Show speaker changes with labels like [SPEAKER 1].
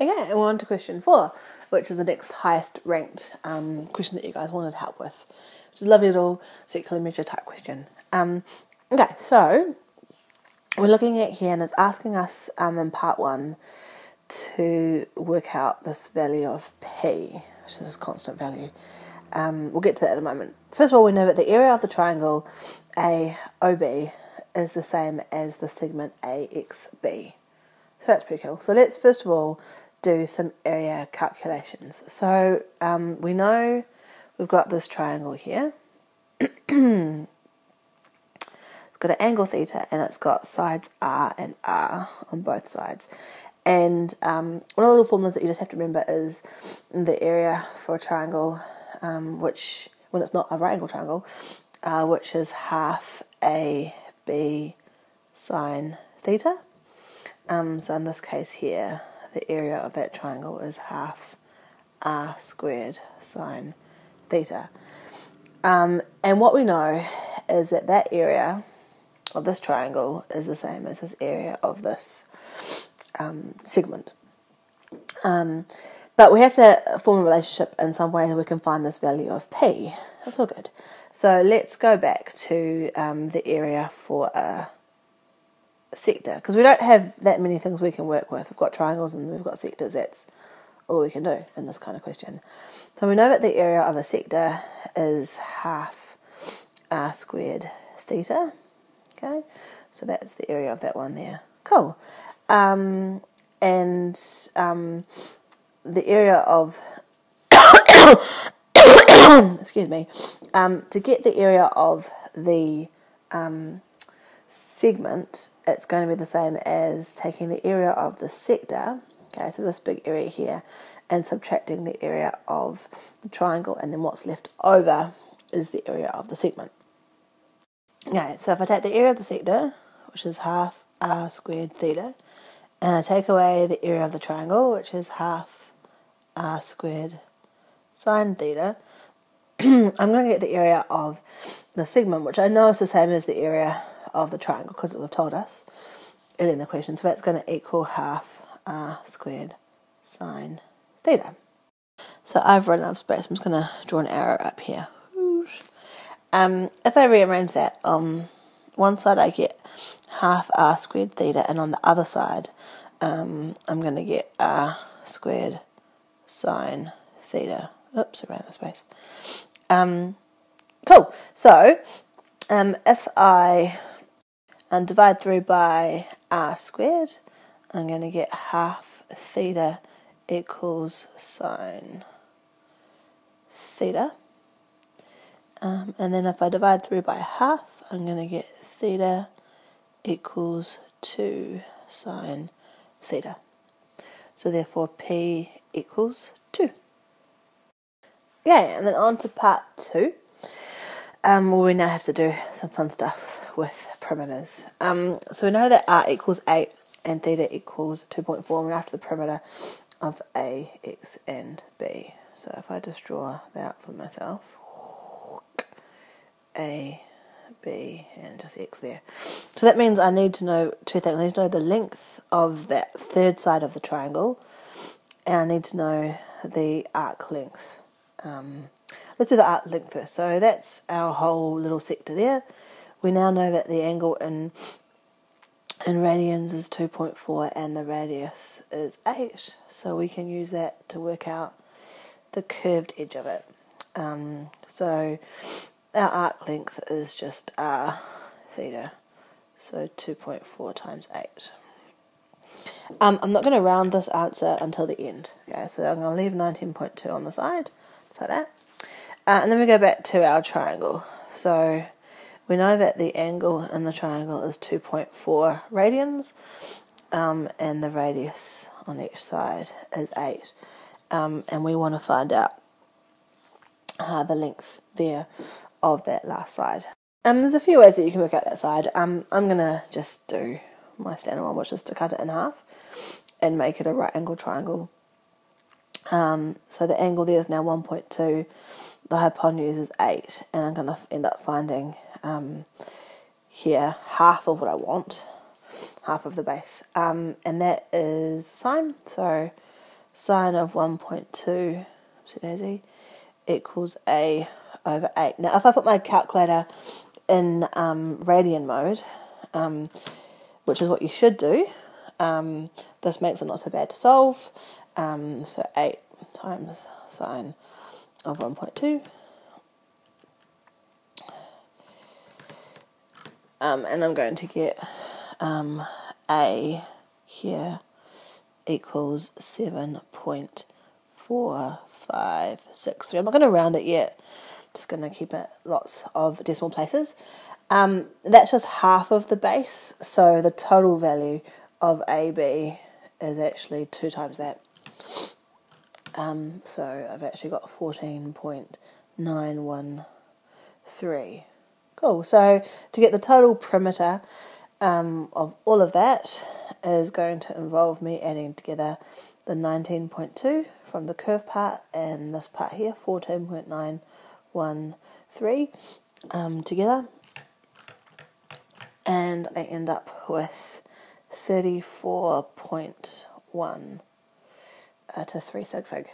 [SPEAKER 1] Okay, and we're on to question 4, which is the next highest ranked question that you guys wanted help with, which is a lovely little circular measure type question. Okay, so we're looking at here, and it's asking us in part 1 to work out this value of P, which is this constant value. We'll get to that in a moment. First of all, we know that the area of the triangle AOB is the same as the segment AXB. So that's pretty cool. So let's first of all do some area calculations. So we know we've got this triangle here. It's got an angle theta, and it's got sides R and R on both sides. And one of the little formulas that you just have to remember is the area for a triangle, which, when it's not a right angle triangle, which is half AB sine theta. So in this case here, the area of that triangle is half R squared sine theta. And what we know is that that area of this triangle is the same as this area of this segment. But we have to form a relationship in some way that we can find this value of P. That's all good. So let's go back to the area for a sector, because we don't have that many things we can work with. We've got triangles and we've got sectors. That's all we can do in this kind of question. So we know that the area of a sector is half R squared theta. Okay, so that's the area of that one there. Cool. And the area of excuse me, to get the area of the segment, it's going to be the same as taking the area of the sector, okay, so this big area here, and subtracting the area of the triangle, and then what's left over is the area of the segment. Okay, so if I take the area of the sector, which is half R squared theta, and I take away the area of the triangle, which is half R squared sine theta, I'm going to get the area of the segment, which I know is the same as the area of the triangle, because it would have told us earlier in the question. So that's going to equal half R squared sine theta. So I've run out of space. I'm just going to draw an arrow up here. If I rearrange that, on one side I get half R squared theta, and on the other side I'm going to get R squared sine theta. Oops, I ran out of space. Cool. So if I divide through by R squared, I'm going to get half theta equals sine theta. And then if I divide through by half, I'm going to get theta equals 2 sine theta. So therefore P equals 2. Okay, and then on to part 2. Where we now have to do some fun stuff with perimeters. So we know that R equals 8 and theta equals 2.4. We're after the perimeter of A, X, and B. So if I just draw that out for myself, A, B, and just X there. So that means I need to know two things. I need to know the length of that third side of the triangle, and I need to know the arc length. Let's do the arc length first. So that's our whole little sector there. We now know that the angle in radians is 2.4 and the radius is 8. So we can use that to work out the curved edge of it. So our arc length is just R theta. So 2.4 times 8. I'm not going to round this answer until the end. Okay, so I'm going to leave 19.2 on the side. Just like that. And then we go back to our triangle. So we know that the angle in the triangle is 2.4 radians, and the radius on each side is 8. And we want to find out the length there of that last side. There's a few ways that you can work out that side. I'm going to just do my standard one, which is to cut it in half and make it a right angle triangle. So the angle there is now 1.2, the hypotenuse is 8, and I'm going to end up finding here half of what I want, half of the base, and that is sine. So sine of 1.2 equals a over 8. Now, if I put my calculator in radian mode, which is what you should do, this makes it not so bad to solve. So 8 times sine of 1.2. And I'm going to get A here equals 7.456. I'm not going to round it yet. I'm just going to keep it lots of decimal places. That's just half of the base, so the total value of AB is actually 2 times that. So I've actually got 14.913. Cool, so to get the total perimeter of all of that is going to involve me adding together the 19.2 from the curve part and this part here, 14.913 together. And I end up with 34.1 to 3 sig fig.